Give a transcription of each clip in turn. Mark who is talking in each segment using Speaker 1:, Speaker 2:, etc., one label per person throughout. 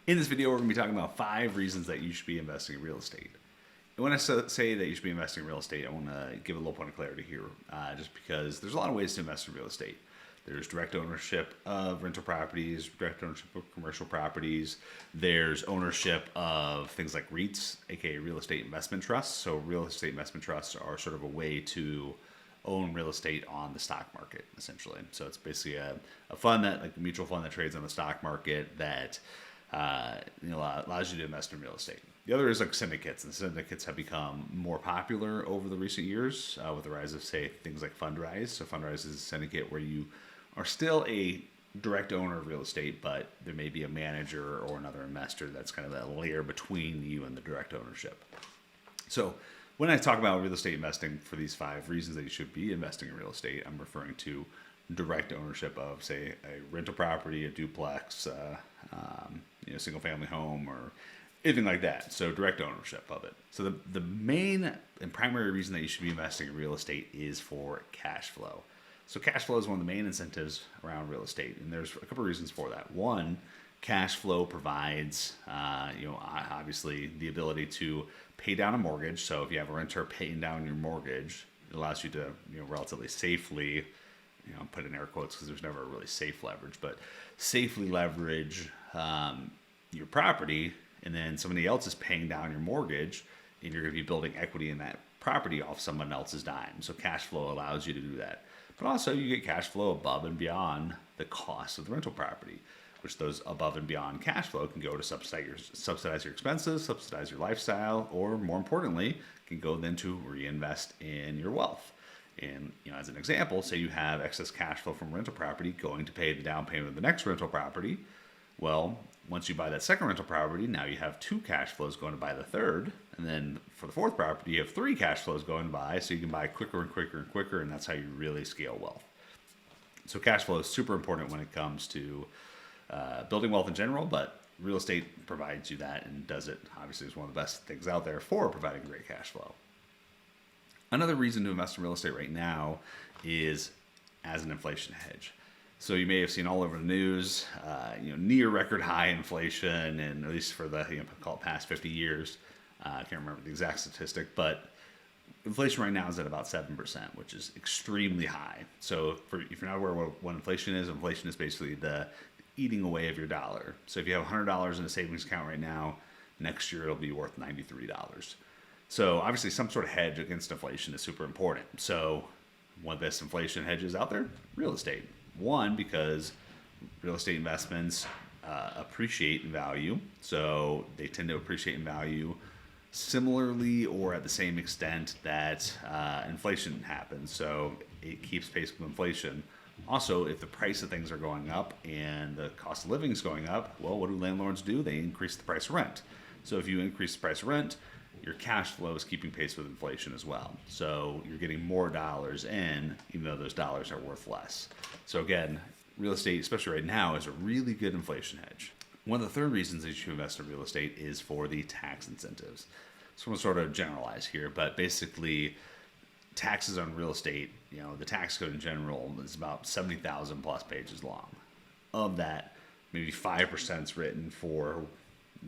Speaker 1: In this video, we're going to be talking about 5 reasons that you should be investing in real estate. And when I say that you should be investing in real estate, I want to give a little point of clarity here, just because there's a lot of ways to invest in real estate. There's direct ownership of rental properties, direct ownership of commercial properties. There's ownership of things like REITs, aka real estate investment trusts. So real estate investment trusts are sort of a way to own real estate on the stock market, essentially. So it's basically a fund that, like a mutual fund that trades on the stock market that allows you to invest in real estate. The other is like syndicates, and syndicates have become more popular over the recent years with the rise of, say, things like Fundrise. So Fundrise is a syndicate where you are still a direct owner of real estate, but there may be a manager or another investor that's kind of that layer between you and the direct ownership. So when I talk about real estate investing, for these 5 reasons that you should be investing in real estate, I'm referring to direct ownership of, say, a rental property, a duplex, single family home, or anything like that. So direct ownership of it. So the main and primary reason that you should be investing in real estate is for cash flow. So cash flow is one of the main incentives around real estate, and there's a couple of reasons for that. One, cash flow provides, obviously the ability to pay down a mortgage. So if you have a renter paying down your mortgage, it allows you to, relatively safely, put in air quotes because there's never a really safe leverage, but safely leverage your property, and then somebody else is paying down your mortgage, and you're going to be building equity in that property off someone else's dime. So cash flow allows you to do that. But also you get cash flow above and beyond the cost of the rental property, which those above and beyond cash flow can go to subsidize your expenses, subsidize your lifestyle, or more importantly, can go then to reinvest in your wealth. And as an example, say you have excess cash flow from rental property going to pay the down payment of the next rental property. Well, once you buy that second rental property, now you have 2 cash flows going to buy the third. And then for the 4th property, you have 3 cash flows going to buy, so you can buy quicker and quicker and quicker, and that's how you really scale wealth. So cash flow is super important when it comes to building wealth in general, but real estate provides you that and does it. Obviously, is one of the best things out there for providing great cash flow. Another reason to invest in real estate right now is as an inflation hedge. So you may have seen all over the news, near record high inflation, and at least for the call it past 50 years. I can't remember the exact statistic, but inflation right now is at about 7%, which is extremely high. So if you're not aware of what inflation is basically the eating away of your dollar. So if you have $100 in a savings account right now, next year it'll be worth $93. So obviously some sort of hedge against inflation is super important. So one of the best inflation hedges out there, real estate. One, because real estate investments appreciate in value. So they tend to appreciate in value similarly or at the same extent that inflation happens. So it keeps pace with inflation. Also, if the price of things are going up and the cost of living is going up, well, what do landlords do? They increase the price of rent. So if you increase the price of rent, your cash flow is keeping pace with inflation as well. So you're getting more dollars in, even though those dollars are worth less. So again, real estate, especially right now, is a really good inflation hedge. One of the third reasons that you should invest in real estate is for the tax incentives. So I'm going to sort of generalize here, but basically taxes on real estate, the tax code in general is about 70,000 plus pages long. Of that, maybe 5% is written for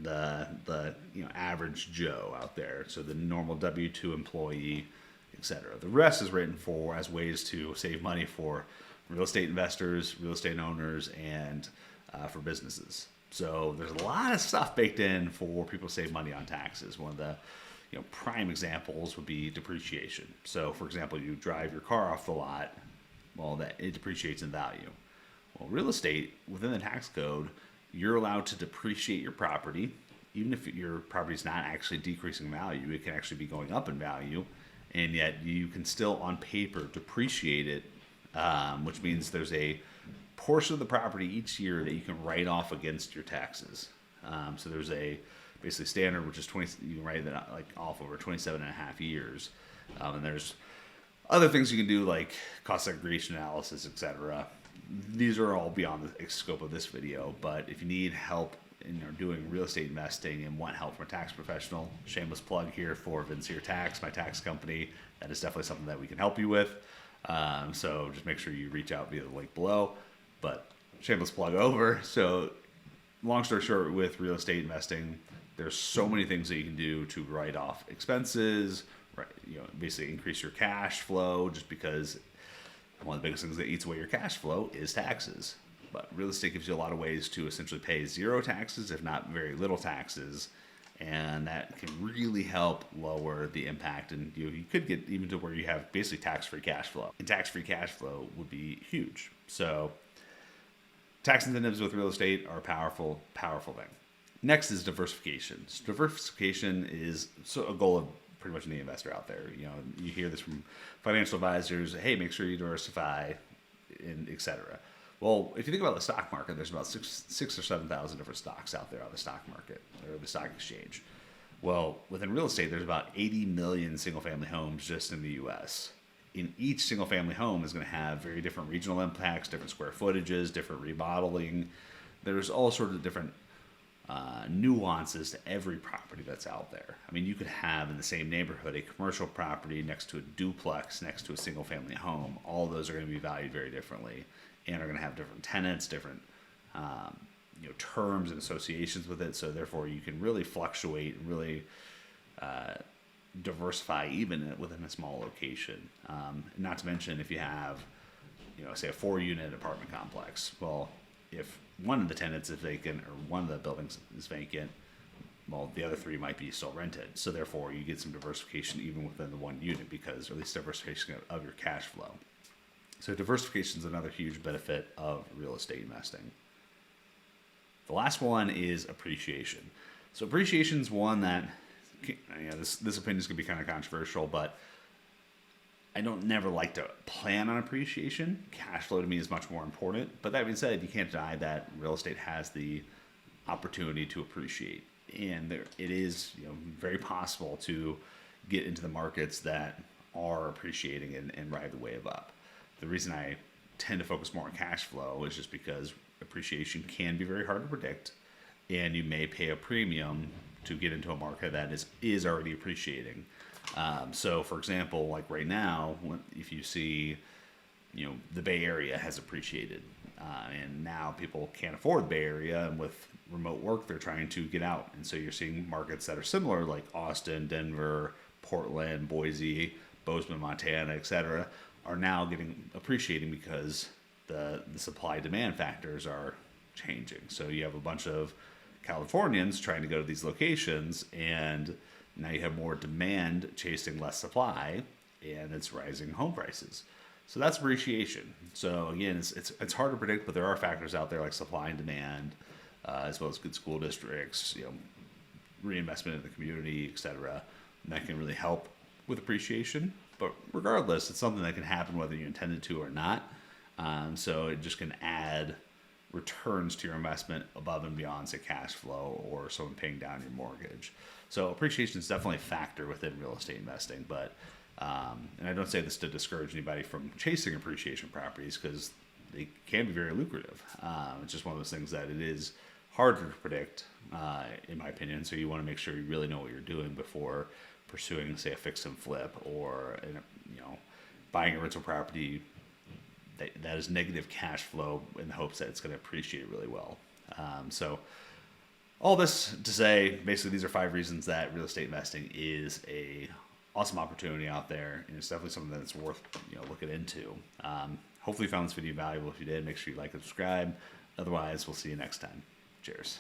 Speaker 1: the average Joe out there, so the normal W-2 employee, etc. The rest is written for as ways to save money for real estate investors, real estate owners, and for businesses. So there's a lot of stuff baked in for people to save money on taxes. One of the prime examples would be depreciation. So for example, you drive your car off the lot, well, that it depreciates in value. Well, real estate, within the tax code, you're allowed to depreciate your property. Even if your property is not actually decreasing in value, it can actually be going up in value, and yet you can still on paper depreciate it, which means there's a portion of the property each year that you can write off against your taxes. So there's a basically standard, which is 20, you can write that like off over 27 and a half years. And there's other things you can do like cost segregation analysis, etc. These are all beyond the scope of this video, but if you need help in doing real estate investing and want help from a tax professional, shameless plug here for Vincere Tax, my tax company. That is definitely something that we can help you with. So just make sure you reach out via the link below. But shameless plug over. So long story short, with real estate investing, there's so many things that you can do to write off expenses, right? Basically increase your cash flow, just because one of the biggest things that eats away your cash flow is taxes. But real estate gives you a lot of ways to essentially pay zero taxes, if not very little taxes, and that can really help lower the impact. And you could get even to where you have basically tax-free cash flow. And tax-free cash flow would be huge. So tax incentives with real estate are a powerful, powerful thing. Next is diversification. So diversification is a goal of pretty much any investor out there. You hear this from financial advisors. Hey, make sure you diversify, and et cetera. Well, if you think about the stock market, there's about six or 7,000 different stocks out there on the stock market or the stock exchange. Well, within real estate, there's about 80 million single-family homes just in the U.S. In each single-family home is going to have very different regional impacts, different square footages, different remodeling. There's all sorts of different nuances to every property that's out there. I mean, you could have in the same neighborhood a commercial property next to a duplex, next to a single-family home. All of those are going to be valued very differently, and are going to have different tenants, different terms and associations with it. So therefore, you can really fluctuate and really diversify even within a small location. Not to mention if you have, say a 4-unit apartment complex. Well, if one of the tenants is vacant or one of the buildings is vacant, well, the other 3 might be still rented. So therefore, you get some diversification even within the one unit, because, or at least diversification of your cash flow. So diversification is another huge benefit of real estate investing. The last one is appreciation. So appreciation is one that, this opinion is going to be kind of controversial, but I don't never like to plan on appreciation. Cash flow to me is much more important. But that being said, you can't deny that real estate has the opportunity to appreciate. And it is very possible to get into the markets that are appreciating and ride the wave up. The reason I tend to focus more on cash flow is just because appreciation can be very hard to predict, and you may pay a premium to get into a market that is already appreciating. So, for example, like right now, if you see, the Bay Area has appreciated, and now people can't afford the Bay Area, and with remote work, they're trying to get out. And so you're seeing markets that are similar, like Austin, Denver, Portland, Boise, Bozeman, Montana, etc., are now appreciating because the supply-demand factors are changing. So you have a bunch of Californians trying to go to these locations, and now you have more demand chasing less supply, and it's rising home prices. So that's appreciation. So again, it's hard to predict, but there are factors out there like supply and demand, as well as good school districts, reinvestment in the community, etc., that can really help with appreciation. But regardless, it's something that can happen whether you intended to or not. So it just can add returns to your investment above and beyond, say, cash flow or someone paying down your mortgage. So appreciation is definitely a factor within real estate investing. But and I don't say this to discourage anybody from chasing appreciation properties, because they can be very lucrative. It's just one of those things that it is harder to predict, in my opinion. So you want to make sure you really know what you're doing before pursuing, say, a fix and flip, or buying a rental property that is negative cash flow in the hopes that it's going to appreciate really well. So all this to say, basically, these are 5 reasons that real estate investing is a awesome opportunity out there, and it's definitely something that's worth looking into. Hopefully you found this video valuable. If you did, make sure you like and subscribe. Otherwise, we'll see you next time. Cheers.